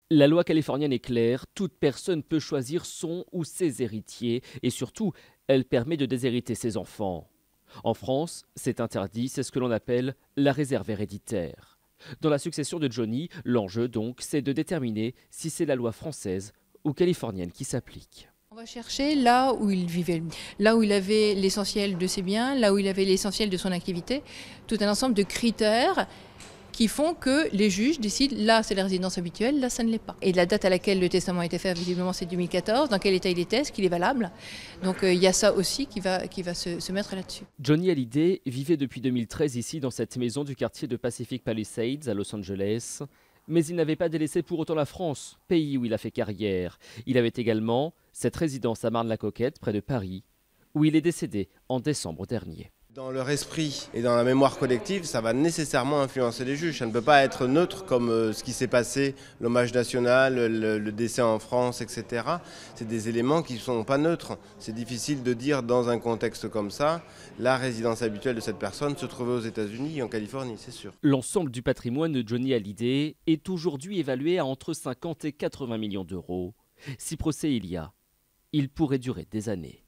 La loi californienne est claire, toute personne peut choisir son ou ses héritiers et surtout, elle permet de déshériter ses enfants. En France, c'est interdit, c'est ce que l'on appelle la réserve héréditaire. Dans la succession de Johnny, l'enjeu donc, c'est de déterminer si c'est la loi française ou californienne qui s'applique. On va chercher là où il vivait, là où il avait l'essentiel de ses biens, là où il avait l'essentiel de son activité, tout un ensemble de critères qui font que les juges décident là c'est la résidence habituelle, là ça ne l'est pas. Et la date à laquelle le testament a été fait, visiblement c'est 2014, dans quel état il était, est-ce qu'il est valable? Donc il y a ça aussi qui va se mettre là-dessus. Johnny Hallyday vivait depuis 2013 ici dans cette maison du quartier de Pacific Palisades à Los Angeles. Mais il n'avait pas délaissé pour autant la France, pays où il a fait carrière. Il avait également cette résidence à Marne-la-Coquette, près de Paris, où il est décédé en décembre dernier. Dans leur esprit et dans la mémoire collective, ça va nécessairement influencer les juges. Ça ne peut pas être neutre comme ce qui s'est passé, l'hommage national, le décès en France, etc. C'est des éléments qui ne sont pas neutres. C'est difficile de dire dans un contexte comme ça, la résidence habituelle de cette personne se trouvait aux États-Unis et en Californie, c'est sûr. L'ensemble du patrimoine de Johnny Hallyday est aujourd'hui évalué à entre 50 et 80 millions d'euros. Si procès il y a, il pourrait durer des années.